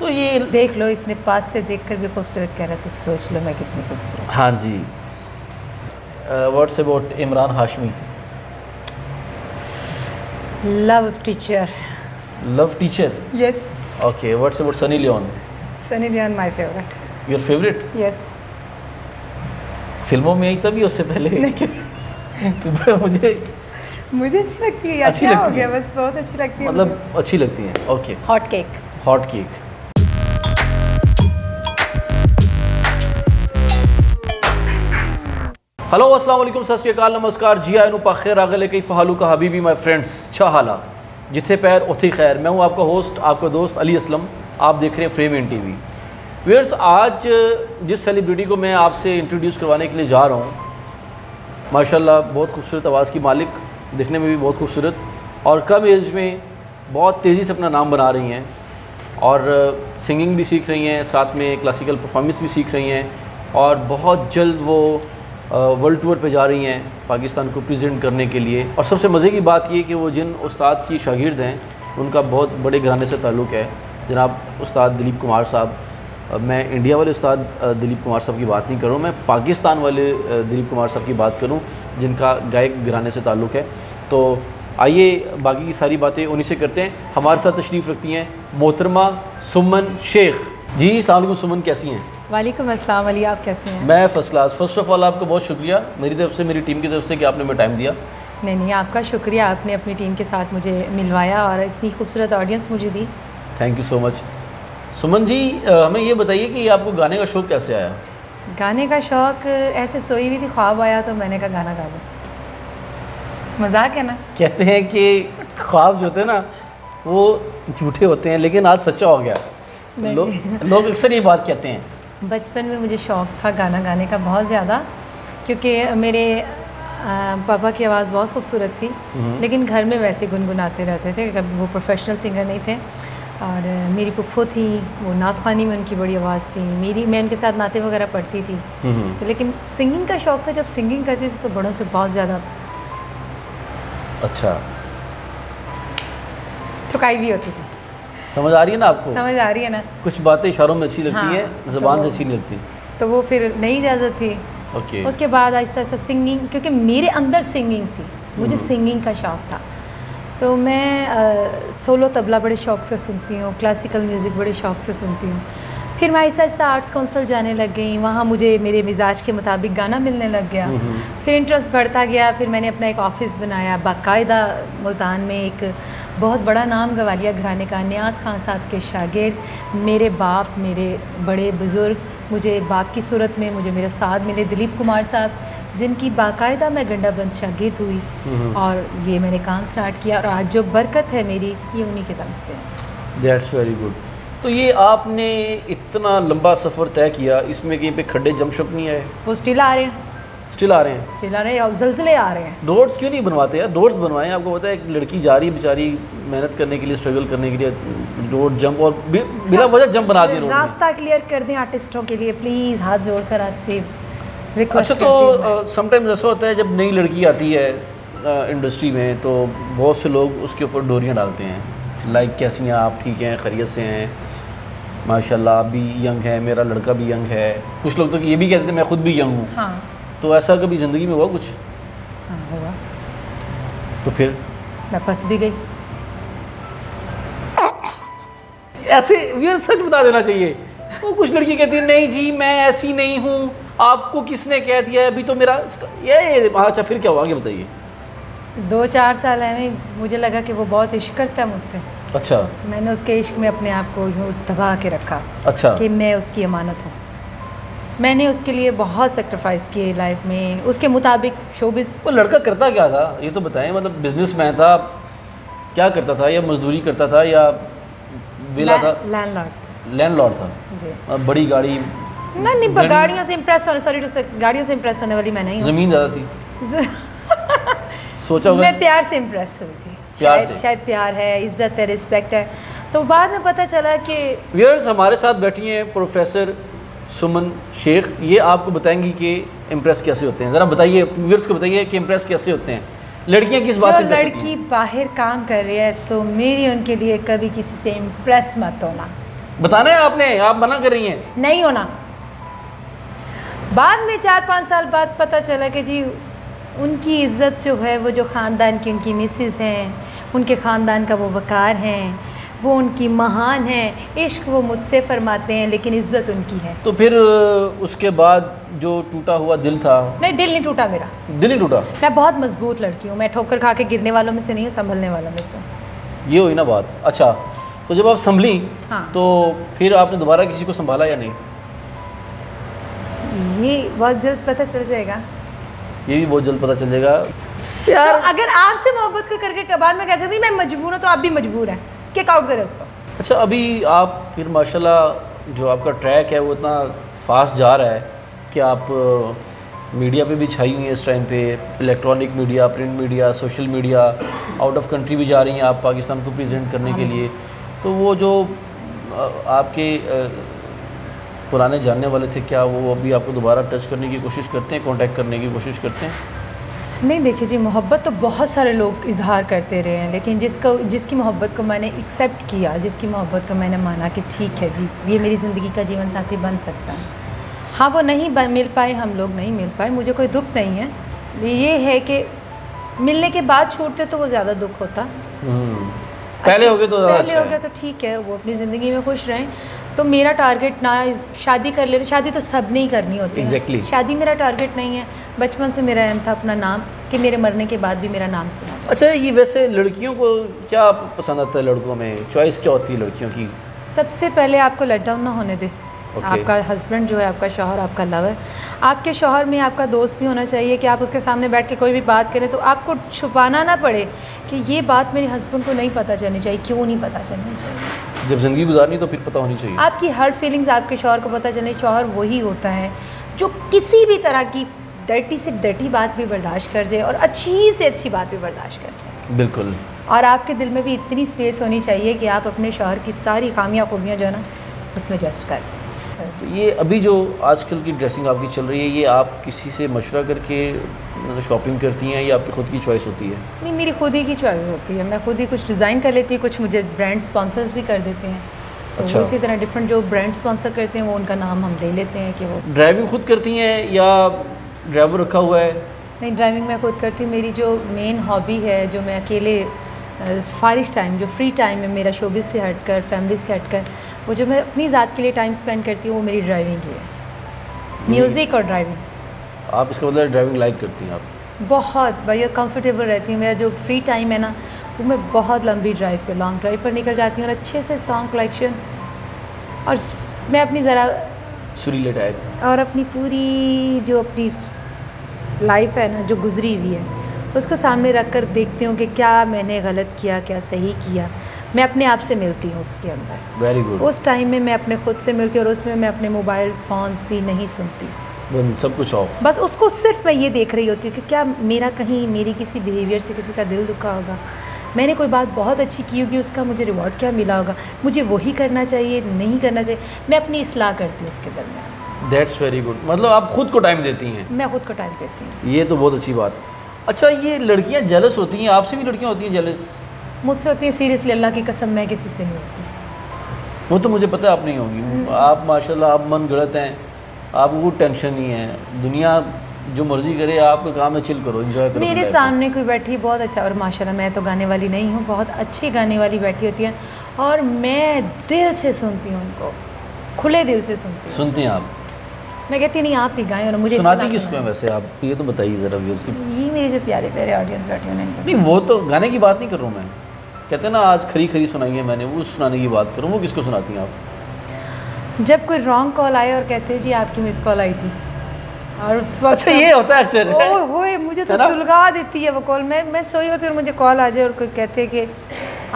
तो ये देख लो, इतने पास से देखकर भी खूबसूरत कह रहे थे, सोच लो मैं कितनी खूबसूरत। हाँ जी। What's about Imran Hashmi? Love teacher. Love teacher? Yes. Okay, what's about Sunny Leone? Sunny Leone my favourite. Your favourite? Yes. फिल्मों में आई तभी, उससे पहले? नहीं। मुझे अच्छी लगती है। अच्छी क्या हो लगती गया, है? बस बहुत अच्छी लगती है मतलब अच्छी लगती है। Okay. Hot cake. Hot cake. Hello, अस्सलाम वालेकुम, सत श्री अकाल, नमस्कार जी आयनु पाखिर आगले कई फ़हालू का हबीबी माय फ्रेंड्स छा हाला जिथे पैर उथे खैर। मैं हूं आपका होस्ट, आपका दोस्त अली असलम। आप देख रहे हैं फ्रेम इन टीवी। व्यूअर्स, आज जिस सेलिब्रिटी को मैं आपसे इंट्रोड्यूस करवाने के लिए जा रहा हूं, माशाल्लाह बहुत खूबसूरत आवाज़ की मालिक, दिखने में भी बहुत खूबसूरत, और कम एज में बहुत तेज़ी से अपना नाम बना रही हैं और सिंगिंग भी सीख रही हैं, साथ में क्लासिकल परफॉर्मेंस भी सीख रही हैं, और बहुत जल्द वो वर्ल्ड टूर पे जा रही हैं पाकिस्तान को प्रेजेंट करने के लिए। और सबसे मज़े की बात ये कि वो जिन उस्ताद की शागिर्द हैं उनका बहुत बड़े घराने से ताल्लुक़ है, जनाब उस्ताद दिलीप कुमार साहब। मैं इंडिया वाले उस्ताद दिलीप कुमार साहब की बात नहीं करूँ, मैं पाकिस्तान वाले दिलीप कुमार साहब की बात करूँ जिनका गायक घराने से ताल्लुक़ है। तो आइए बाकी की सारी बातें उन्हीं से करते हैं। हमारे साथ तशरीफ़ रखती हैं मोहतरमा सुमन शेख जी। अस्सलाम वालेकुम सुमन, कैसी हैं? वालेकुम अस्सलाम अली, आप कैसे हैं? मैं first class. First of all आपका बहुत शुक्रिया मेरी तरफ से, मेरी टीम की तरफ से, कि आपने मुझे टाइम दिया। नहीं, आपका शुक्रिया, आपने अपनी टीम के साथ मुझे मिलवाया और इतनी खूबसूरत ऑडियंस मुझे दी। Thank you so much. Suman ji, हमें ये बताइए कि आपको गाने का शौक़ कैसे आया? गाने का शौक़ ऐसे सोई हुई थी, ख्वाब आया तो मैंने कहा गाना गा दो। मजाक है ना? कहते हैं कि ख्वाब जो होते हैं ना वो झूठे होते हैं, लेकिन आज सच्चा हो गया। लोग अक्सर ये बात कहते हैं। बचपन में मुझे शौक़ था गाना गाने का बहुत ज़्यादा, क्योंकि मेरे पापा की आवाज़ बहुत खूबसूरत थी, लेकिन घर में वैसे गुनगुनाते रहते थे, कभी वो प्रोफेशनल सिंगर नहीं थे। और मेरी पुप्पो थी, वो नात ख़्वानी में उनकी बड़ी आवाज़ थी, मैं उनके साथ नाते वगैरह पढ़ती थी। तो लेकिन सिंगिंग का शौक़ था, जब सिंगिंग करती थी तो बड़ों से बहुत ज़्यादा अच्छा थकाई भी होती थी। समझ आ रही है ना आपको? समझ आ रही है ना? कुछ बातें इशारों में अच्छी लगती हैं, ज़बान से अच्छी नहीं लगती। तो वो फिर नई इजाज़त थी। ओके। उसके बाद आहिस्ता आहिस्ता सिंगिंग, क्योंकि मेरे अंदर सिंगिंग थी, मुझे सिंगिंग का शौक़ था, तो मैं सोलो तबला बड़े शौक़ से सुनती हूँ, क्लासिकल म्यूज़िक बड़े शौक़ से सुनती हूँ। फिर मैं आहिस्ता आहिस्ता आर्ट्स काउंसिल जाने लग गई, वहाँ मुझे मेरे मिजाज के मुताबिक गाना मिलने लग गया। फिर इंटरेस्ट बढ़ता गया, फिर मैंने अपना एक ऑफ़िस बनाया बाकायदा मुल्तान में, एक बहुत बड़ा नाम गवा लिया घराने का, नियाज़ खान साहब के शागिर्द मेरे बाप, मेरे बड़े बुज़ुर्ग, मुझे बाप की सूरत में मुझे मेरे उस्ताद मिले दिलीप कुमार साहब, जिनकी बाकायदा मैं गंडाबंद शागिर्द हुई, और ये मैंने काम स्टार्ट किया, और आज जो बरकत है मेरी ये उन्हीं के दम से। That's very good. तो ये आपने इतना लंबा सफ़र तय किया, इसमें कहीं पे खड्डे जमशप नहीं आए? वो स्टिल आ रहे हैं, स्टिल आ रहे हैं, स्टिल आ रहे हैं, और जल्जले आ रहे हैं। डोर्स क्यों नहीं बनवाते यार? डोर्स बनवाएं। आपको पता है एक लड़की जा रही है बेचारी मेहनत करने के लिए, स्ट्रगल करने के लिए, रोड जंप, और बिना वजह जंप बना दिए। रास्ता क्लियर कर दें आर्टिस्टों के लिए प्लीज़, हाथ जोड़कर आपसे रिक्वेस्ट। अच्छा, तो समटाइम्स ऐसा होता है जब नई लड़की आती है इंडस्ट्री में, तो बहुत से लोग उसके ऊपर डोरियाँ डालते हैं, लाइक कैसी हैं आप, ठीक हैं, खैरियत से हैं, माशाल्लाह आप भी यंग है, मेरा लड़का भी यंग है। कुछ लोग तो ये भी कहते थे मैं खुद भी यंग हूँ। हाँ। तो ऐसा कभी ज़िंदगी में हुआ कुछ? हाँ हुआ। तो फिर मैं फंस भी गई। ऐसे यार सच बता देना चाहिए। वो कुछ लड़की कहती है नहीं जी मैं ऐसी नहीं हूँ, आपको किसने कह दिया, अभी तो मेरा ये। अच्छा, फिर क्या हुआ आगे बताइए। 2-4 साल में मुझे लगा कि वो बहुत इश्क करता है मुझसे। अच्छा। मैंने उसके इश्क में अपने आप को यूँ दबा के रखा। अच्छा। कि मैं उसकी अमानत हूँ। मैंने उसके लिए बहुत सेक्रीफाइस किए लाइफ में, उसके मुताबिक शोबिस। वो लड़का करता क्या था ये तो बताएं? मतलब बिजनेसमैन था, क्या करता था, या मजदूरी करता था, या विला था? लैंडलॉर्ड था जी। बड़ी गाड़ी? नहीं, गाड़ियों से इम्प्रेस होने, सॉरी टू से, गाड़ियों से इम्प्रेस होने वाली मैं नहीं हूँ। ज़मीन ज़्यादा थी? सोचा होगा। मैं प्यार से इम्प्रेस हुई थी। शायद प्यार है, इज्जत है, रिस्पेक्ट है। तो बाद में पता चला कि व्यूअर्स हमारे साथ बैठी हैं प्रोफेसर सुमन शेख, ये आपको बताएंगी कि इम्प्रेस कैसे होते हैं। ज़रा बताइए व्यूअर्स को, बताइए कि इम्प्रेस कैसे होते हैं, लड़कियां किस बात से इम्प्रेस होती हैं? लड़की बाहर काम कर रही है तो मेरी उनके लिए कभी किसी से इम्प्रेस मत होना। बताना है आपने, आप मना कर रही हैं। नहीं होना। बाद में 4-5 साल बाद पता चला कि जी उनकी इज़्ज़त जो है वो जो ख़ानदान की उनकी मिसेस हैं, उनके ख़ानदान का वो वक़ार हैं, वो उनकी महान हैं, इश्क वो मुझसे फरमाते हैं, लेकिन इज़्ज़त उनकी है। तो फिर उसके बाद जो टूटा हुआ दिल था। नहीं, दिल नहीं टूटा मेरा। दिल नहीं टूटा? मैं बहुत मजबूत लड़की हूँ, मैं ठोकर खा के गिरने वालों में से नहीं हूँ, संभलने वालों में से हूँ। ये हुई ना बात। अच्छा, तो जब आप संभली हाँ। तो फिर आपने दोबारा किसी को संभाला या नहीं? ये बहुत जल्द पता चल जाएगा। ये भी बहुत जल्द पता चल जाएगा यार। तो अगर आपसे मोहब्बत को करके के बाद मैं कह सकती मैं मजबूर हूँ, तो आप भी मजबूर हैं, किक आउट करें उसको। अच्छा, अभी आप फिर माशाल्लाह जो आपका ट्रैक है वो इतना फास्ट जा रहा है कि आप मीडिया पे भी छाई हुई हैं इस टाइम पे, electronic media, print media, social media, out of country भी जा रही हैं आप पाकिस्तान को प्रेजेंट करने के लिए। तो वो जो आपके पुराने जानने वाले थे, क्या वो अभी आपको दोबारा टच करने की कोशिश करते हैं, कांटेक्ट करने की कोशिश करते हैं? नहीं, देखिए जी, मोहब्बत तो बहुत सारे लोग इजहार करते रहे हैं, लेकिन जिसकी मोहब्बत को मैंने एक्सेप्ट किया, जिसकी मोहब्बत को मैंने माना कि ठीक है जी, ये मेरी ज़िंदगी का जीवन साथी बन सकता है। हाँ, वो नहीं मिल पाए, हम लोग नहीं मिल पाए, मुझे कोई दुख नहीं है। ये है कि मिलने के बाद छूटते तो वो ज़्यादा दुख होता। पहले हो गए तो ज़्यादा पहले हो गया तो ठीक है, वो अपनी ज़िंदगी में खुश रहें। तो मेरा टारगेट ना शादी कर ले, शादी तो सब नहीं करनी होती है। Exactly. शादी मेरा टारगेट नहीं है। बचपन से मेरा एम था अपना नाम, कि मेरे मरने के बाद भी मेरा नाम सुना जाए। अच्छा, ये वैसे लड़कियों को क्या पसंद आता है? लड़कों में चॉइस क्या होती है लड़कियों की? सबसे पहले आपको लेट डाउन ना होने दे। आपका हस्बैंड जो है, आपका शौहर, आपका लवर, आपके शौहर में आपका दोस्त भी होना चाहिए कि आप उसके सामने बैठ के कोई भी बात करें तो आपको छुपाना ना पड़े कि ये बात मेरे हस्बैंड को नहीं पता चलनी चाहिए। क्यों नहीं पता चलनी चाहिए? जब ज़िंदगी गुजारनी तो फिर पता होनी चाहिए। आपकी हर फीलिंग्स आपके शौहर को पता चलनी। शौहर वही होता है जो किसी भी तरह की डर्टी से डर्टी बात भी बर्दाश्त कर जाए और अच्छी से अच्छी बात भी बर्दाश्त कर जाए। बिल्कुल। और आपके दिल में भी इतनी स्पेस होनी चाहिए कि आप अपने शौहर की सारी खामियां खूबियाँ जो है ना उसमें जस्ट करें। तो ये अभी जो आजकल की ड्रेसिंग आपकी चल रही है, ये आप किसी से मशवरा करके शॉपिंग करती हैं या आपकी खुद की चॉइस होती है? नहीं, मेरी खुद ही की चॉइस होती है। मैं खुद ही कुछ डिज़ाइन कर लेती हूँ, कुछ मुझे ब्रांड स्पॉन्सर्स भी कर देते हैं। तो अच्छा। इसी तरह डिफरेंट जो ब्रांड स्पॉन्सर करते हैं वो उनका नाम हम ले लेते हैं कि वो। ड्राइविंग खुद करती हैं या ड्राइवर रखा हुआ है? नहीं, ड्राइविंग मैं खुद करती हूँ। मेरी जो मेन हॉबी है, जो मैं अकेले फारिश टाइम, जो फ्री टाइम है मेरा शोबिस से हटकर, फैमिली से हटकर, वो जो मैं अपनी ज़ात के लिए टाइम स्पेंड करती हूँ वो मेरी ड्राइविंग ही है। म्यूज़िक और ड्राइविंग। आप इसका मतलब ड्राइविंग लाइक करती हैं आप? बहुत भैया, कंफर्टेबल रहती हूँ। मेरा जो फ्री टाइम है ना वो मैं बहुत लंबी ड्राइव पे, लॉन्ग ड्राइव पर निकल जाती हूँ और अच्छे से सॉन्ग कलेक्शन, और मैं अपनी ज़रा सुरीले टाइप, और अपनी पूरी जो अपनी लाइफ है ना जो गुजरी हुई है उसको सामने रख कर देखती हूँ कि क्या मैंने गलत किया, क्या सही किया। मैं अपने आप से मिलती हूँ उसके अंदर। Very good. उस टाइम में मैं अपने खुद से मिलती हूँ और उसमें मैं अपने मोबाइल फ़ोन्स भी नहीं सुनती, सब कुछ ऑफ। बस उसको सिर्फ मैं ये देख रही होती हूँ कि क्या मेरा कहीं मेरी किसी बिहेवियर से किसी का दिल दुखा होगा, मैंने कोई बात बहुत अच्छी की होगी, उसका मुझे रिवॉर्ड क्या मिला होगा, मुझे वही करना चाहिए, नहीं करना चाहिए। मैं अपनी इस्लाह करती हूँ उसके दरमियान। That's very good. मतलब आप खुद को टाइम देती हैं? मैं खुद को टाइम देती हूँ। ये तो बहुत अच्छी बात। अच्छा, ये लड़कियां जेलस होती हैं, आपसे भी लड़कियां होती हैं जेलस? मुझसे होती है, सीरियसली अल्लाह की कसम मैं किसी से नहीं होती। वो तो मुझे पता है आप नहीं होगी। आप माशाल्लाह, आप मन गढ़त हैं, आपको कोई टेंशन नहीं है, दुनिया जो मर्जी करे, आपका काम है चिल करो, एंजॉय करो। मेरे सामने कोई बैठी बहुत अच्छा, और माशाल्लाह मैं तो गाने वाली नहीं हूँ, बहुत अच्छी गाने वाली बैठी होती है और मैं दिल से सुनती हूँ उनको, खुले दिल से सुनती हूँ। सुनती हैं आप? मैं कहती नहीं आप ही गाएं और मुझे सुनाती किसको है वैसे आप? ये तो बताइए ज़रा व्यूज़ की। ये मेरे जो प्यारे प्यारे ऑडियंस बैठे हैं उन्हें नहीं, वो तो गाने की बात नहीं कर रहा हूँ मैं। कहते हैं ना आज खरी खरी सुनाई है मैंने, वो सुनाने की बात करूँ। वो किसको सुनाती हैं आप? जब कोई रॉन्ग कॉल आए और कहते हैं जी आपकी मिस कॉल आई थी, और उस वक्त अच्छा, ये होता है अक्सर। ओए होए, मुझे तो सुलगा देती है वो कॉल। मैं सोई होती हूँ और मुझे कॉल आ जाए और कोई कहते हैं कि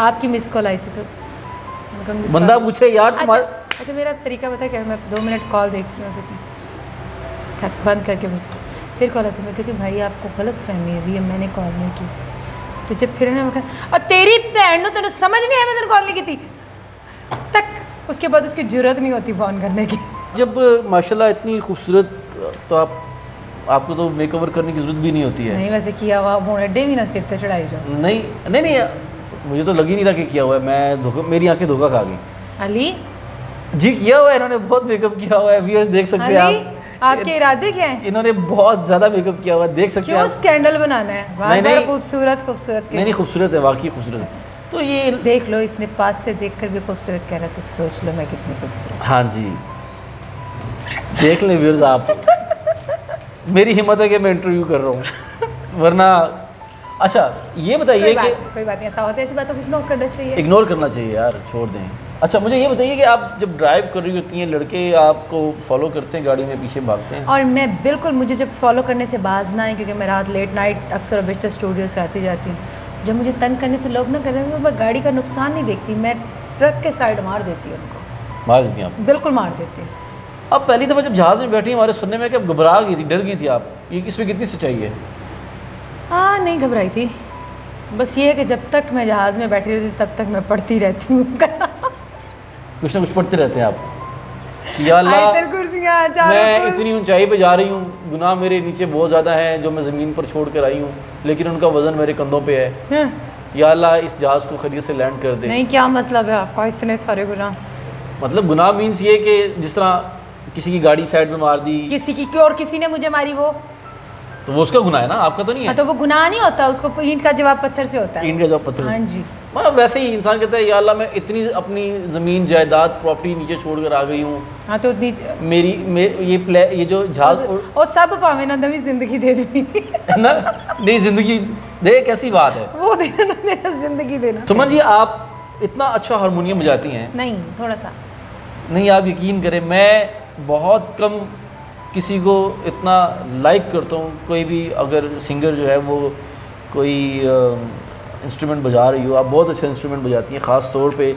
आपकी मिस कॉल आई थी, तो बंदा पूछे यार तुम्हारा। अच्छा, मेरा तरीका पता है क्या, मैं 2 मिनट कॉल देखती हूँ, बंद करके मुझे फिर कॉल आती है। मैं कहती हूँ भाई आपको गलत फहमी हुई है, मैंने कॉल नहीं की। तो जब फिर ना और तेरी भैन नो तेने समझ नहीं है मैं तेरे कॉल नहीं की थी तक, उसके बाद उसकी जरूरत नहीं होती फ़ोन करने की। जब माशाल्लाह इतनी खूबसूरत, तो आपको तो मेकओवर करने की ज़रूरत भी नहीं होती है। नहीं, वैसे किया हुआ मोड़े भी ना सिर पे चढ़ाई जाओ। नहीं नहीं नहीं, मुझे तो लग ही नहीं रहा कि किया हुआ है। मैं मेरी आंखें धोखा खा गई। अली जी किया हुआ है इन्होंने, बहुत मेकअप किया हुआ है, व्यूअर्स देख सकते हैं अली, आप। आपके इरादे क्या हैं? इन्होंने बहुत ज़्यादा मेकअप किया हुआ है, देख सकते हैं क्यों आप। स्कैंडल बनाना है? नहीं, बार नहीं। खूबसूरत खूबसूरत के नहीं नहीं, खूबसूरत है, वाकई खूबसूरत है। तो ये देख लो, इतने पास से देखकर भी खूबसूरत कह रहा था, सोच लो मैं कितनी खूबसूरत। हाँ जी, देख लें व्यूअर्स आप। मेरी हिम्मत है कि मैं इंटरव्यू कर रहा हूँ, वरना अच्छा ये बताइए कि कोई बात नहीं, ऐसा होता है, ऐसी बातों को इग्नोर करना चाहिए। इग्नोर करना चाहिए यार, छोड़ दें। अच्छा मुझे ये बताइए कि आप जब ड्राइव कर रही होती हैं, लड़के आपको फॉलो करते हैं, गाड़ी में पीछे भागते हैं? और मैं बिल्कुल, मुझे जब फॉलो करने से बाज ना है, क्योंकि मैं रात लेट नाइट अक्सर और बेशतर स्टूडियो से आती जाती हूँ, जब मुझे तंग करने से लोग ना कर रहे हैं, मैं गाड़ी का नुकसान नहीं देखती, मैं ट्रक के साइड मार देती हूँ उनको, भाग गई आप? बिल्कुल मार देती हूँ। अब पहली दफ़ा जब जहाज़ में बैठी हमारे सुनने में कि आप घबरा गई थी, डर गई थी आप, ये इसमें कितनी सच्चाई है? हाँ, नहीं घबराई थी, बस ये है कि जब तक मैं जहाज़ में बैठी रहती तब तक मैं पढ़ती रहती हूँ। कुछ ना कुछ पढ़ते रहते हैं आप, या अल्लाह आयतल कुर्सियाँ, मैं इतनी ऊंचाई पे जा रही हूँ, गुनाह मेरे नीचे बहुत ज़्यादा हैं जो मैं ज़मीन पर छोड़ कर आई हूँ, लेकिन उनका वज़न मेरे कंधों पे है, या अल्लाह इस जहाज़ को खरीद से लैंड कर दे। नहीं, क्या मतलब है आपका इतने सारे गुनाह? मतलब गुनाह मीन्स ये कि जिस तरह किसी की गाड़ी साइड में मार दी, किसी की और किसी ने मुझे मारी, वो तो वो उसका गुनाह है ना, आपका तो नहीं है। हाँ, तो वो गुनाह नहीं होता, उसको ईंट का जवाब पत्थर से होता है। ईंट का जवाब पत्थर। हाँ जी। मतलब वैसे ही इंसान कहता है या अल्लाह मैं इतनी अपनी ज़मीन जायदाद प्रॉपर्टी नीचे छोड़ कर आ गई हूँ, हाँ, तो मेरी ये जो जहाज और सब पावे ना नवी जिंदगी दे दी ना, नहीं ज़िंदगी दे, कैसी बात है वो देना ना देना, जिंदगी देना। सुमन जी आप इतना अच्छा हारमोनियम बजाती हैं। नहीं, थोड़ा सा नहीं, आप यकीन करें मैं बहुत कम किसी को इतना लाइक करता हूँ, कोई भी अगर सिंगर जो है वो कोई इंस्ट्रूमेंट बजा रही हो, आप बहुत अच्छा इंस्ट्रूमेंट बजाती हैं, ख़ास तौर पे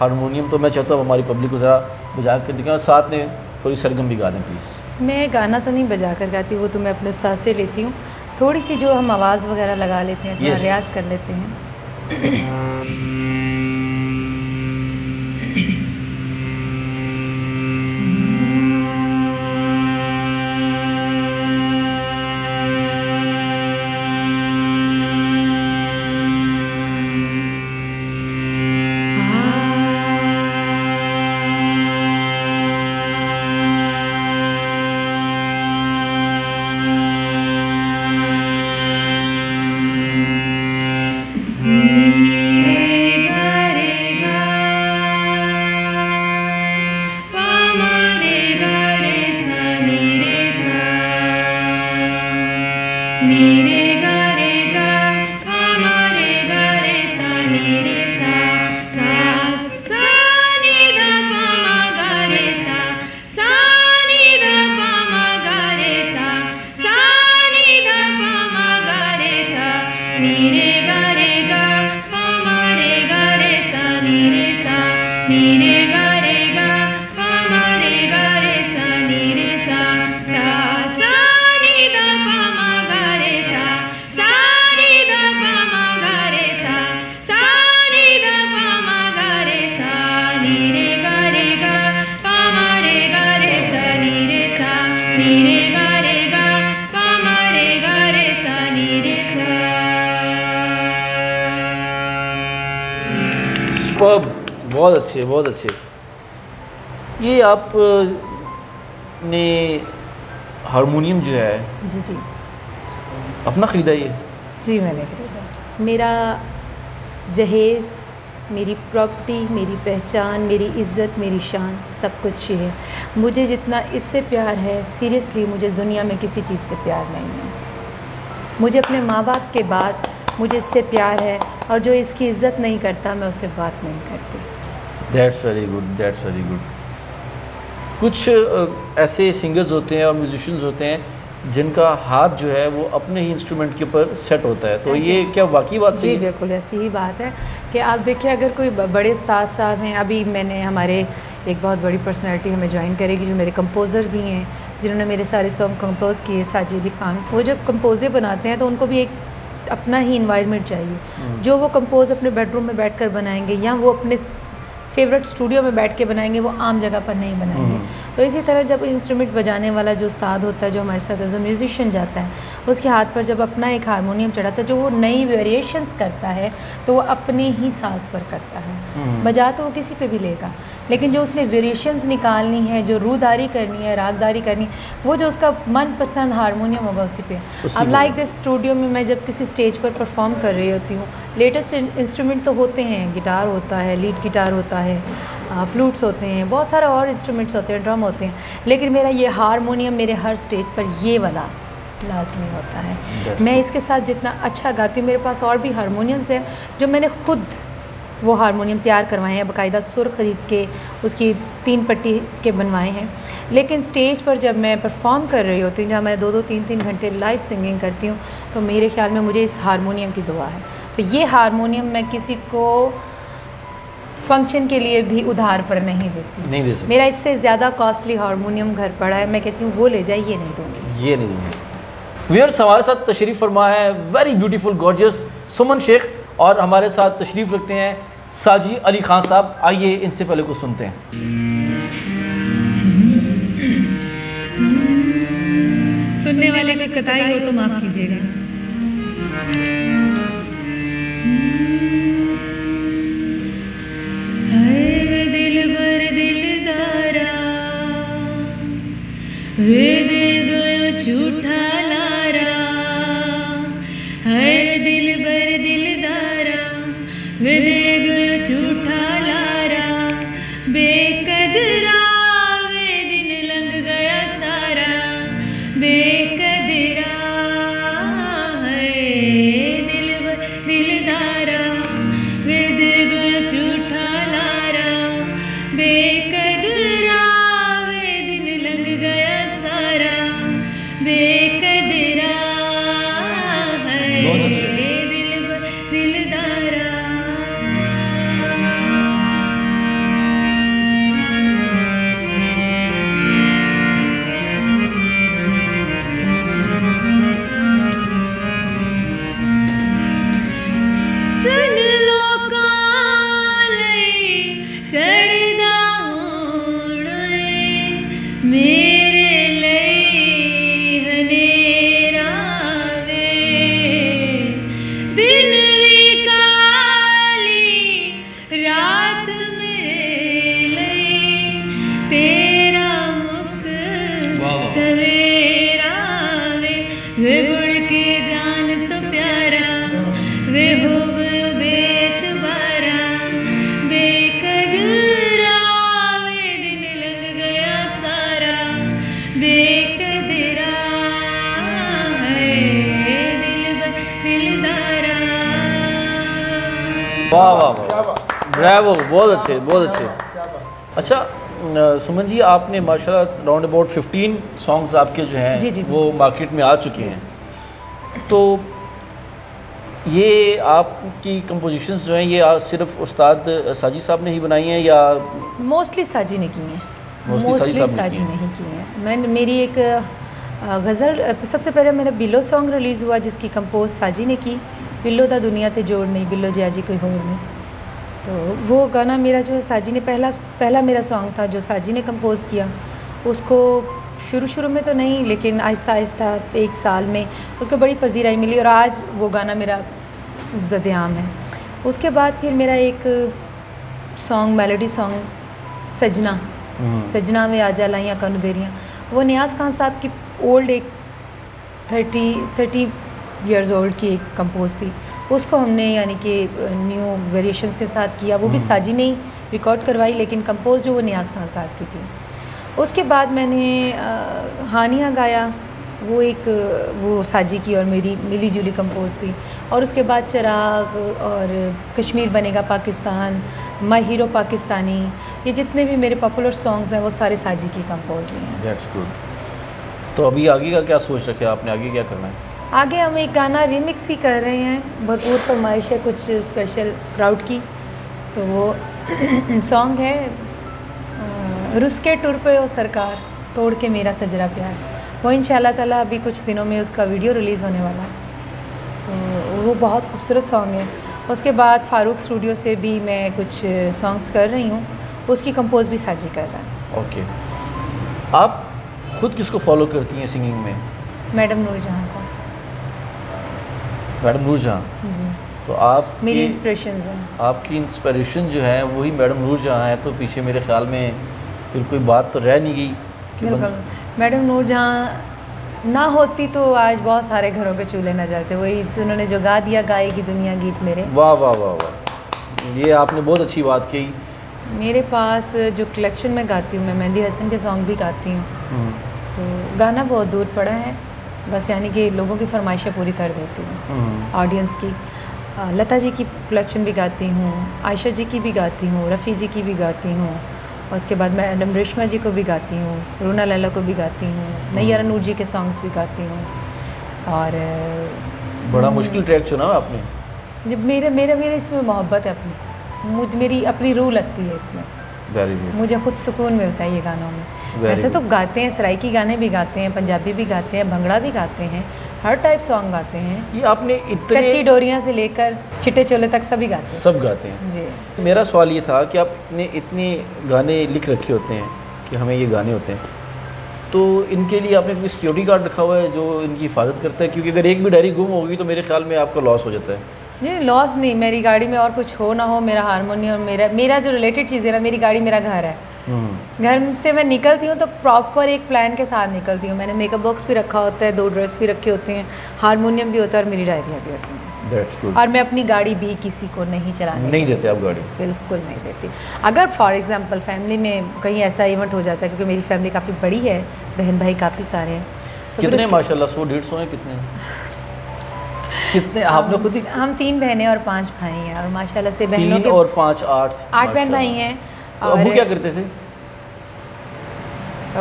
हारमोनियम, तो मैं चाहता हूँ हमारी पब्लिक को ज़रा बजा कर दिखाएं और साथ में थोड़ी सरगम भी गा दें प्लीज़। मैं गाना तो नहीं बजा कर गाती, वो तो मैं अपने उस्ताद से लेती हूँ, थोड़ी सी जो हम आवाज़ वगैरह लगा लेते हैं, थोड़ा Yes. रियाज़ कर लेते हैं। बहुत अच्छे, बहुत अच्छे। ये आप ने हारमोनियम जो है जी जी अपना ख़रीदा ये? जी, मैंने खरीदा। मेरा जहेज़, मेरी प्रॉपर्टी, मेरी पहचान, मेरी इज़्ज़त, मेरी शान, सब कुछ ये है। मुझे जितना इससे प्यार है, सीरियसली मुझे दुनिया में किसी चीज़ से प्यार नहीं है। मुझे अपने माँ बाप के बाद मुझे इससे प्यार है, और जो इसकी इज़्ज़त नहीं करता मैं उससे बात नहीं करती। That's very good, that's very good. कुछ ऐसे सिंगर्स होते हैं और म्यूजिशियंस होते हैं जिनका हाथ जो है वो अपने ही इंस्ट्रूमेंट के ऊपर सेट होता है, तो ये क्या वाकई बात जी सही है? बिल्कुल ऐसी ही बात है कि आप देखिए, अगर कोई बड़े उस्ताद साहब हैं, अभी मैंने हमारे एक बहुत बड़ी पर्सनैलिटी हमें ज्वाइन करेगी जो मेरे कंपोज़र भी हैं, जिन्होंने मेरे सारे सॉन्ग कंपोज़ किए, साजिद अली खान। वो जब कंपोज़र बनाते हैं तो उनको भी एक अपना ही इन्वायरमेंट चाहिए। जो वो कंपोज़ अपने बेडरूम में बैठकर बनाएंगे या वो अपने फेवरेट स्टूडियो में बैठ के बनाएंगे, वो आम जगह पर नहीं बनाएंगे। तो तो इसी तरह जब इंस्ट्रूमेंट बजाने वाला जो उस्ताद होता है, जो हमारे साथ एज अ म्यूजिशियन जाता है, उसके हाथ पर जब अपना एक हारमोनियम चढ़ाता है, जो वो नई वेरिएशंस करता है तो वो अपने ही साज पर करता है। बजा तो वो किसी पे भी लेगा, लेकिन जो उसने वेरिएशंस निकालनी है, जो रूदारी करनी है, रागदारी करनी है, वो जो उसका मनपसंद हारमोनियम होगा उसी पे। अब लाइक दिस स्टूडियो में मैं जब किसी स्टेज पर परफॉर्म कर रही होती हूँ, लेटेस्ट इंस्ट्रूमेंट तो होते हैं, गिटार होता है, लीड गिटार होता है, फ्लूट्स होते हैं, बहुत सारे और इंस्ट्रूमेंट्स होते हैं, ड्रम होते हैं, लेकिन मेरा ये हारमोनियम मेरे हर स्टेज पर ये वाला लाजमी होता है। मैं इसके साथ जितना अच्छा गाती हूँ, मेरे पास और भी हारमोनियम्स हैं जो मैंने खुद वो हारमोनियम तैयार करवाए हैं, बाकायदा सुर ख़रीद के उसकी 3 पट्टी के बनवाए हैं। लेकिन स्टेज पर जब मैं परफॉर्म कर रही होती हूँ, जहाँ मैं 2-2 3-3 घंटे लाइव सिंगिंग करती हूँ, तो मेरे ख्याल में मुझे इस हारमोनियम की दुआ है। तो ये हारमोनियम मैं किसी को फंक्शन के लिए भी उधार पर नहीं देती, नहीं दे सकते। मेरा इससे ज़्यादा कॉस्टली हारमोनियम घर पड़ा है, मैं कहती हूँ वो ले जाए, ये नहीं दूँगी। ये नहीं दूँगी। व्यूअर्स, हमारे साथ तशरीफ़ फरमा है वेरी ब्यूटीफुल गॉर्जियस सुमन शेख, और हमारे साथ तशरीफ़ रखते हैं साजी अली खान साहब। आइए इनसे पहले कुछ सुनते हैं। सुनने वाले कोई कताई हो तो माफ़ कीजिएगा। वे दे गयो झूठा लारा, है दिल बर दिलदारा, वे दे गयो झूठा लारा, बेकदरा वे दिन लंघ गया सारा, बेकदरा है दिल बर दिलदारा, वे दे गयो झूठा लारा, बेकदरा बेकदरा है दिलदारा। चन लोकां लई चढ़दा होण मेरे वे बुढ़ के जान तो प्यारा, वे हो गयो बेतबारा, बेकदरा वे दिन लग गया सारा, बेकदरा है दिलदारा। वाह वाह वाह, ब्रावो, बहुत अच्छे, बहुत अच्छे। अच्छा सुमन जी, आपने माशाल्लाह राउंड अबाउट 15 सॉन्ग्स आपके जो हैं जी, जी, वो मार्केट में आ चुके हैं, तो ये आपकी कंपोजिशंस जो हैं ये सिर्फ उस्ताद साजी साहब ने ही बनाई हैं या मोस्टली साजी ने की हैं? मोस्टली साजी नहीं की हैं। मैंने मेरी एक गज़ल, सबसे पहले मेरा बिल्लो सॉन्ग रिलीज़ हुआ जिसकी कंपोज साजी ने की, बिल्लो दा दुनिया ते जोड़ नहीं, बिल्लो जिया जी कोई होर नहीं। तो वो गाना मेरा जो है साजी ने पहला मेरा सॉन्ग था जो साजी ने कंपोज़ किया। उसको शुरू में तो नहीं, लेकिन आहिस्ता आहिस्ता 1 साल में उसको बड़ी पजीराई मिली और आज वो गाना मेरा ज़द-ए-आम है। उसके बाद फिर मेरा एक सॉन्ग, मेलोडी सॉन्ग सजना, सजना में आजा लाइयाँ कनु देरियाँ, वो नियाज़ खान साहब की ओल्ड एक 30 इयर्स ओल्ड की एक कंपोज थी, उसको हमने यानी कि न्यू वेरिएशंस के साथ किया। वो भी साजी ने रिकॉर्ड करवाई, लेकिन कंपोज जो वो नियाज़ खान साहब की थी। उसके बाद मैंने हानिया गाया, वो साजी की और मेरी मिली जुली कंपोज थी। और उसके बाद चिराग और कश्मीर बनेगा पाकिस्तान, माय हीरो पाकिस्तानी, ये जितने भी मेरे पॉपुलर सॉन्ग्स हैं वो सारे साजी की कंपोज हैं। That's good. तो अभी आगे का क्या सोच रखे आपने, आगे क्या करना है? आगे हम एक गाना रिमिक्स ही कर रहे हैं, भरपूर फरमाइश है कुछ स्पेशल क्राउड की, तो वो सॉन्ग है रुस के टुर पे ओ सरकार, तोड़ के मेरा सजरा प्यार। वो इंशाल्लाह ताला अभी कुछ दिनों में उसका वीडियो रिलीज़ होने वाला है, तो वो बहुत खूबसूरत सॉन्ग है। उसके बाद फ़ारूक स्टूडियो से भी मैं कुछ सॉन्ग्स कर रही हूँ, उसकी कंपोज भी साजी कर रहा है। ओके। आप खुद किसको फॉलो करती हैं सिंगिंग में? मैडम नूरजहां को। मैडम नूरजहां। जी, तो आप मेरी इंस्पिरेशंस हैं। आपकी इंस्पिरेशन जो है वही मैडम नूरजहां है, तो पीछे मेरे ख्याल में फिर कोई बात तो रह नहीं गई कि बिल्कुल, मैडम नूरजहां ना होती तो आज बहुत सारे घरों के चूल्हे न जलते। वही उन्होंने जो गा दिया गाएगी दुनिया गीत मेरे। वाह वाह वाह वाह, ये आपने बहुत अच्छी बात कही। मेरे पास जो कलेक्शन में गाती हूँ, मैं मेहंदी हसन के सॉन्ग भी गाती हूँ। तो गाना बहुत दूर पड़ा है, बस यानी कि लोगों की फरमाइशें पूरी कर देती हूँ, ऑडियंस की। लता जी की कलेक्शन भी गाती हूँ, आयशा जी की भी गाती हूँ, रफ़ी जी की भी गाती हूँ, और उसके बाद मैडम रेशमा जी को भी गाती हूँ, रूना लैला को भी गाती हूँ, नैयर नूर जी के सॉन्ग्स भी गाती हूँ। और बड़ा मुश्किल ट्रैक चुना है आपने। जब मेरे इसमें मोहब्बत है अपनी, मेरी अपनी रूह लगती है इसमें। Very good. मुझे खुद सुकून मिलता है ये गानों में। वैसे तो गाते हैं, सराइकी गाने भी गाते हैं, पंजाबी भी गाते हैं, भंगड़ा भी गाते हैं, हर टाइप सॉन्ग गाते हैं। ये आपने इतने कच्ची डोरियां से लेकर चिट्टे चोले तक सभी गाते हैं। सब गाते हैं जी। मेरा सवाल ये था कि आप इतने गाने लिख रखे होते हैं कि हमें ये गाने होते हैं, तो इनके लिए आपने कोई सिक्योरिटी गार्ड रखा हुआ है जो इनकी हिफाजत करता है? क्योंकि अगर एक भी डायरी गुम होगी तो मेरे ख्याल में आपका लॉस हो जाता है। नहीं, लॉस नहीं, मेरी गाड़ी में और कुछ हो ना हो, मेरा हारमोनियम, मेरा जो रिलेटेड चीज़ है ना, मेरी गाड़ी मेरा घर है। घर से मैं निकलती हूँ तो प्रॉपर एक प्लान के साथ निकलती हूँ। मैंने मेकअप बॉक्स भी रखा होता है, 2 ड्रेस भी रखे होते हैं, हारमोनियम भी होता है, और मेरी डायरियाँ भी होती हैं। That's good. और मैं अपनी गाड़ी भी किसी को नहीं चलाने नहीं देते आप गाड़ी? बिल्कुल नहीं देती। अगर फॉर एग्जांपल फैमिली में कहीं ऐसा इवेंट हो जाता है, क्योंकि मेरी फैमिली काफ़ी बड़ी है, बहन भाई काफ़ी सारे हैं, तो फिर कितने उसके- माशाल्लाह 100-150 हैं? कितने आपने खुद ही? हम 3 बहनें और 5 भाई हैं, और माशाल्लाह से बहनों 3 के और 5 8 8 बहन भाई हैं। तो अबू क्या करते थे?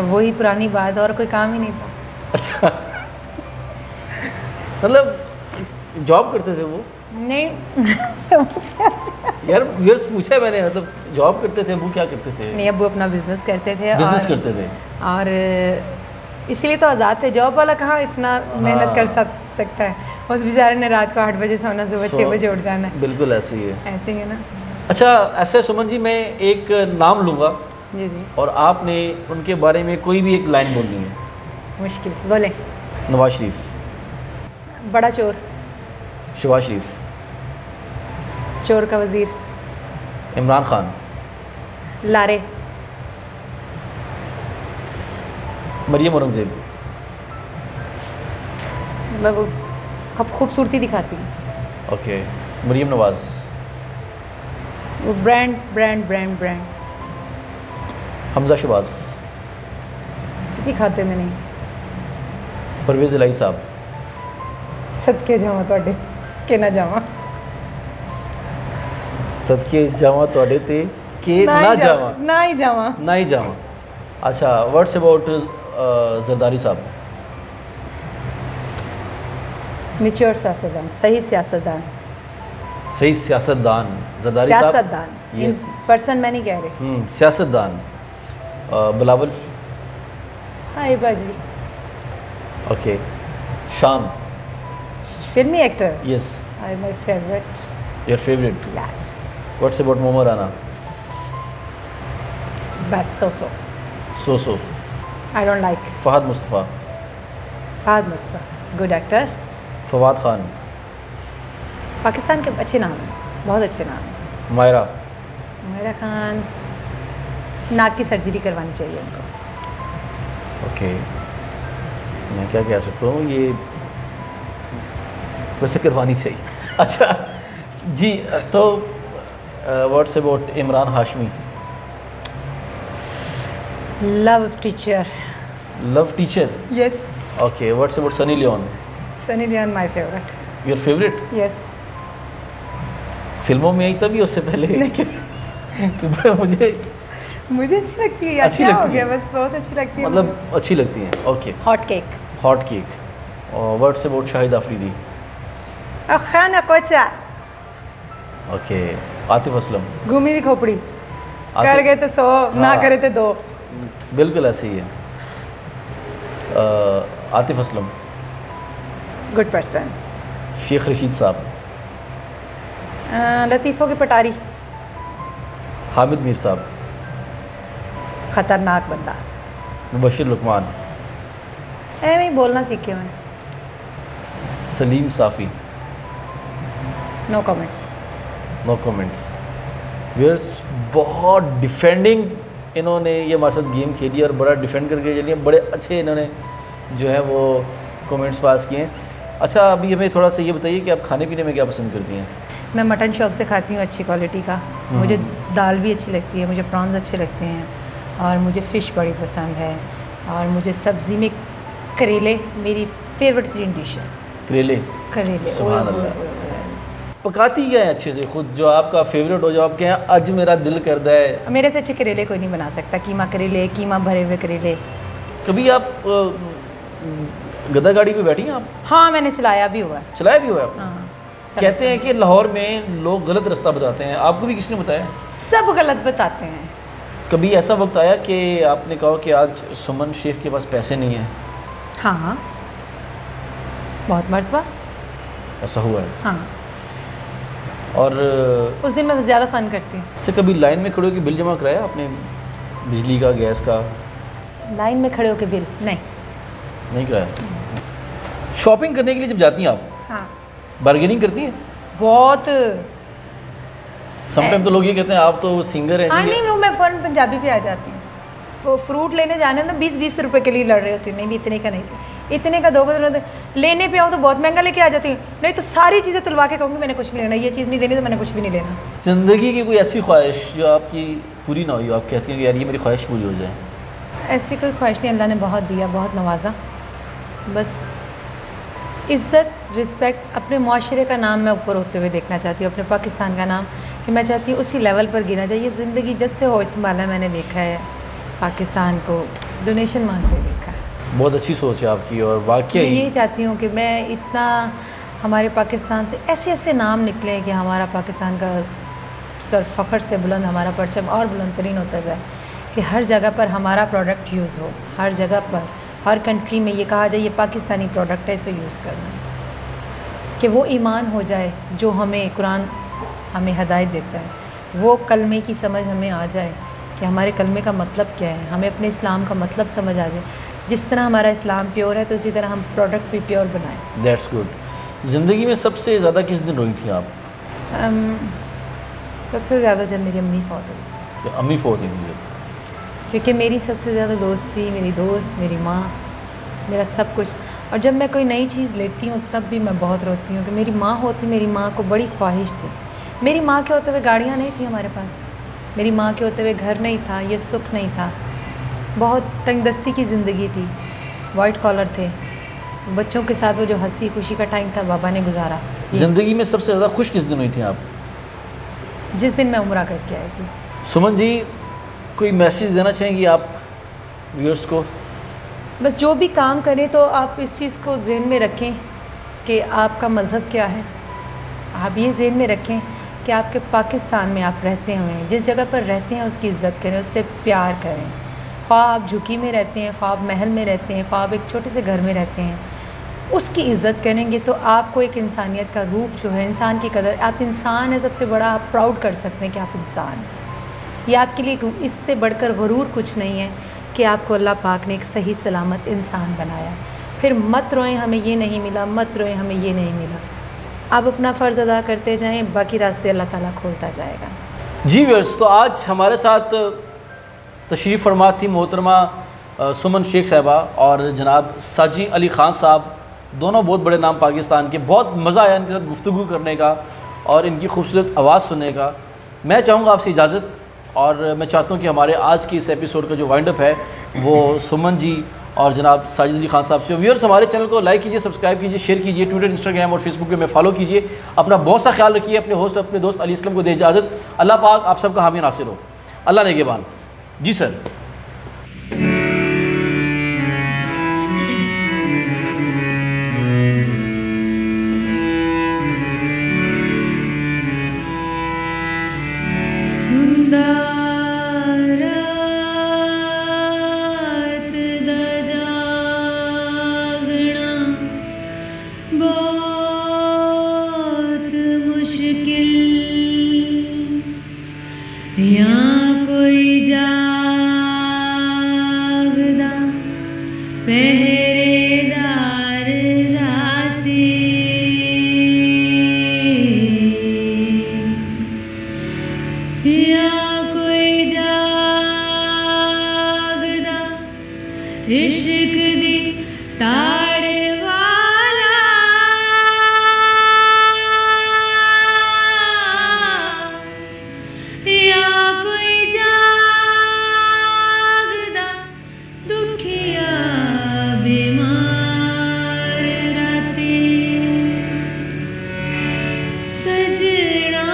वही पुरानी बात, और कोई काम ही नहीं था। अच्छा मतलब जॉब करते थे वो? नहीं यार व्यूअर्स पूछा है मैंने, मतलब जॉब करते थे? अबू क्या करते थे? नहीं, अब्बू अपना बिजनेस करते थे। बिजनेस और करते थे। और इसलिए तो आज़ाद थे। जॉब वाला कहाँ इतना मेहनत कर सकता है। उस बेचारे ने रात को 8 बजे सोना, सुबह 6 बजे उठ जाना है। बिल्कुल ऐसे ही है। ऐसे ही है ना। अच्छा, ऐसे सुमन जी, मैं एक नाम लूँगा जी जी, और आपने उनके बारे में कोई भी एक लाइन बोलनी है। मुश्किल बोले। नवाज शरीफ, बड़ा चोर, शहबाज शरीफ, चोर का वजीर, इमरान खान, लारे, मरियम औरंगजेब, मतलब वो खूबसूरती दिखाती है। ओके, मरियम नवाज, वो brand brand brand brand, Hamza Shahbaz, किसी खाते में नहीं। परवेज़ इलाही साहब, सदके जावा ਤੁਹਾਡੇ के ना जावा, सदके जावा तोड़े ते के ना जावा, ना ही जावा। ना ही जावा। अच्छा, व्हाट्स अबाउट जरदारी साहब? मैच्योर सियासतदान, सही सियासतदान। सही सियासतदान जरदारी साहब। सियासतदान, Yes. पर्सन मैं नहीं कह रही। सियासतदान। बिलावल। हाँ, बाजी, ओके। शान। फिल्मी actor. Yes. I my favourite. Your favourite? Yes. What's about Momo Rana? बस so so so. I don't like. Fahad Mustafa. Fahad Mustafa, good actor. Fawad Khan. Pakistan के अच्छे नाम हैं, बहुत अच्छे नाम हैं। मायरा। मेरा खान, नाक की सर्जरी करवानी चाहिए उनको। ओके, मैं क्या कह सकता हूँ, ये वैसे करवानी चाहिए। अच्छा जी, तो what's about Imran Hashmi? Love teacher. Love teacher. Yes. Okay, what's about Sunny Leone? Sunny Leone my favourite. Your favourite? Yes. फिल्मों में आई तभी, उससे पहले? मुझे अच्छी लगती है। अच्छी क्या हो लगती गया, है। बस बहुत अच्छी लगती है। मतलब अच्छी लगती हैं। Okay. Hot cake. Hot cake. और व्हाट्स अबाउट शाहिद आफरीदी? खाना कोचा। ओके। आतिफ असलम? घूमी भी खोपड़ी, कर आतिफ- गए तो 100, ना हाँ। करे तो 2। बिल्कुल ऐसे ही है। आतिफ असलम। Good person. शेख रशीद साहब। लतीफ़ों की पटारी। हामिद मीर साहब। खतरनाक बंदा। मुबशिर लुकमान, मैं बोलना सीखे हुए हैं। Salim Safi, no comments. No comments. Viewers, बहुत डिफेंडिंग इन्होंने ये हमारे साथ गेम खेली और बड़ा डिफेंड करके चलिए, बड़े अच्छे इन्होंने जो है वो कमेंट्स पास किए। अच्छा, अभी हमें थोड़ा सा ये बताइए कि आप खाने पीने में क्या पसंद करती हैं? मैं मटन शौक से खाती हूँ, अच्छी क्वालिटी का। मुझे दाल भी अच्छी लगती है, मुझे प्रॉन्स अच्छे लगते हैं, और मुझे फ़िश बड़ी पसंद है, और मुझे सब्ज़ी में करेले मेरी फेवरेट 3 डिश है। करेले? करेले सुभान अल्लाह। पकाती क्या है अच्छे से खुद, जो आपका फेवरेट हो, जो आप कहें आज मेरा दिल करता है? मेरे से अच्छे करेले कोई नहीं बना सकता। कीमा करेले, कीमा भरे हुए करेले। कभी आप गधा गाड़ी पे बैठी हैं आप? हाँ, मैंने चलाया भी हुआ है। चलाया भी हुआ है आपने? हाँ। कहते हैं कि लाहौर में लोग गलत रास्ता बताते हैं, आपको भी किसने बताया? सब गलत बताते हैं। कभी ऐसा वक्त आया कि आपने कहा कि आज सुमन शेख के पास पैसे नहीं है? हाँ, बहुत मरतबा ऐसा हुआ है? हाँ। और उस दिन मैं ज़्यादा फ़न करती हूँ। अच्छा, कभी लाइन में खड़े होकर बिल जमा कराया आपने, बिजली का, गैस का? लाइन में खड़े होकर बिल नहीं कराया। शॉपिंग करने के लिए जब जाती हैं आप, हाँ, बार्गेनिंग करती हैं? बहुत। समटाइम तो लोग ये कहते हैं आप तो सिंगर हैं हाँ, जी। नहीं, वो मैं फ़ौरन पंजाबी पे आ जाती हूँ। वो फ्रूट लेने जाने ना 20-20 रुपए के लिए लड़ रहे होती हूँ। नहीं, इतने का नहीं, इतने का दोगे तो लेने पे आओ तो बहुत महंगा लेके आ जाती हूँ। नहीं तो सारी चीज़ें तुलवा के कहूँगी मैंने कुछ नहीं लेना, ये चीज़ नहीं देनी तो मैंने कुछ भी नहीं लेना। ज़िंदगी की कोई ऐसी ख्वाहिश जो आपकी पूरी ना हुई हो, आप कहती हैं कि यार ये मेरी ख्वाहिश पूरी हो जाए? ऐसी कोई ख्वाहिश नहीं, अल्लाह ने बहुत दिया, बहुत नवाजा। बस इज़्ज़त, रिस्पेक्ट, अपने माशरे का नाम मैं ऊपर होते हुए देखना चाहती हूँ, अपने पाकिस्तान का नाम, कि मैं चाहती हूँ उसी लेवल पर गिना जाए। ये ज़िंदगी जब से होश संभाला मैंने देखा है पाकिस्तान को डोनेशन मांगते देखा है। बहुत अच्छी सोच है आपकी, और वाकई मैं यही चाहती हूँ कि मैं इतना हमारे पाकिस्तान से ऐसे ऐसे नाम निकले कि हमारा पाकिस्तान का सर फ़ख्र से बुलंद, हमारा परचम और बुलंद तरीन होता जाए, कि हर जगह पर हमारा प्रोडक्ट यूज़ हो, हर जगह पर, हर कंट्री में ये कहा जाए ये पाकिस्तानी प्रोडक्ट है, इसे यूज़ करना है, कि वो ईमान हो जाए जो हमें कुरान हमें हिदायत देता है, वो कलमे की समझ हमें आ जाए कि हमारे कलमे का मतलब क्या है, हमें अपने इस्लाम का मतलब समझ आ जाए। जिस तरह हमारा इस्लाम प्योर है तो उसी तरह हम प्रोडक्ट भी प्योर बनाएं। That's good. ज़िंदगी में सबसे ज़्यादा किस दिन रोई थी आप? सबसे ज़्यादा जब मेरी अम्मी फौत हुई। तो अम्मी फौत हुई मुझे, क्योंकि मेरी सबसे ज़्यादा दोस्त थी, मेरी दोस्त, मेरी माँ, मेरा सब कुछ। और जब मैं कोई नई चीज़ लेती हूँ तब भी मैं बहुत रोती हूँ कि मेरी माँ होती, मेरी माँ को बड़ी ख्वाहिश थी। मेरी माँ के होते हुए गाड़ियाँ नहीं थी हमारे पास, मेरी माँ के होते हुए घर नहीं था, ये सुख नहीं था, बहुत तंगदस्ती की ज़िंदगी थी, वाइट कॉलर थे, बच्चों के साथ वो जो हंसी खुशी का टाइम था बाबा ने गुजारा। ज़िंदगी में सबसे ज़्यादा खुश किस दिन हुई थी आप? जिस दिन मैं उम्रा करके आई थी। सुमन जी, कोई मैसेज देना चाहेंगी आप व्यूअर्स को? बस जो भी काम करें तो आप इस चीज़ को ज़हन में रखें कि आपका मज़हब क्या है। आप ये ज़हन में रखें कि आपके पाकिस्तान में आप रहते हुए जिस जगह पर रहते हैं उसकी इज़्ज़त करें, उससे प्यार करें। ख्वाह आप झुकी में रहते हैं, ख्वाह आप महल में रहते हैं, ख्वाह आप एक छोटे से घर में रहते हैं, उसकी इज़्ज़त करेंगे तो आपको एक इंसानियत का रूप जो है, इंसान की कदर, आप इंसान है सबसे बड़ा, आप प्राउड कर सकते हैं कि आप इंसान हैं। ये आपके लिए इससे बढ़कर गरूर कुछ नहीं है कि आपको अल्लाह पाक ने एक सही सलामत इंसान बनाया। फिर मत रोएं हमें ये नहीं मिला, मत रोएं हमें ये नहीं मिला। आप अपना फ़र्ज़ अदा करते जाएं, बाकी रास्ते अल्लाह ताला खोलता जाएगा। जी व्यूअर्स, तो आज हमारे साथ तशरीफ़ फरमा थी मोहतरमा सुमन शेख साहिबा और जनाब साजी अली ख़ान साहब, दोनों बहुत बड़े नाम पाकिस्तान के। बहुत मज़ा आया इनके साथ गुफ्तगू करने का और इनकी खूबसूरत आवाज़ सुनने का। मैं चाहूँगा आपसे इजाज़त, और मैं चाहता हूँ कि हमारे आज के इस एपिसोड का जो वाइंड अप है वो सुमन जी और जनाब साजिद अली ख़ान साहब से। व्यूअर्स, हमारे चैनल को लाइक कीजिए, सब्सक्राइब कीजिए, शेयर कीजिए, ट्विटर, इंस्टाग्राम और फेसबुक पे हमें फॉलो कीजिए। अपना बहुत सा ख्याल रखिए। अपने होस्ट अपने दोस्त अली असलम को दे इजाज़त। अल्लाह पाक आप सबका हामी नासिर हो। अल्लाह नेगेबान। जी सर। यहाँ कोई जा इश्क दी तार वाला या कोई जागदा दुखिया बीमार राती सजना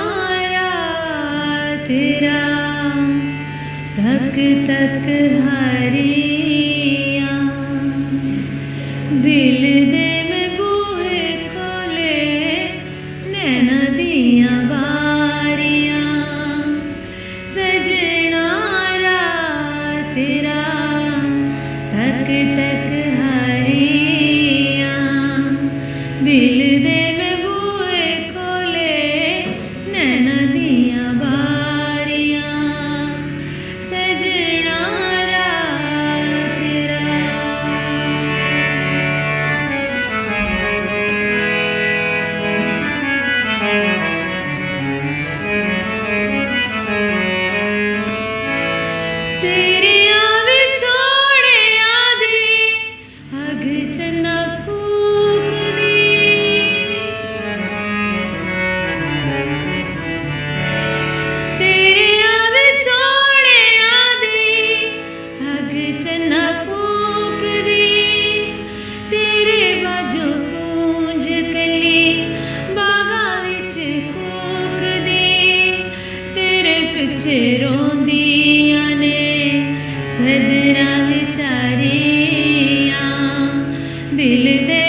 रात तेरा तक तक हारियां दिल दे में बूहे खोले नैना दियां बारियां सजना रात तेरा तक तक हारियां दिल दे में बूहे खोले नैना दियां बारियां सजना रात तेरा। तेरे आवे छोड़े आदि अग चन्ना फूक दी तेरे आवे छोड़े आदि अग चन्ना फूक दी तेरे बाजो कूंज कली बागा विच कूक दी तेरे पिछे रोंदियां ने सदरा विचारियां दिल दे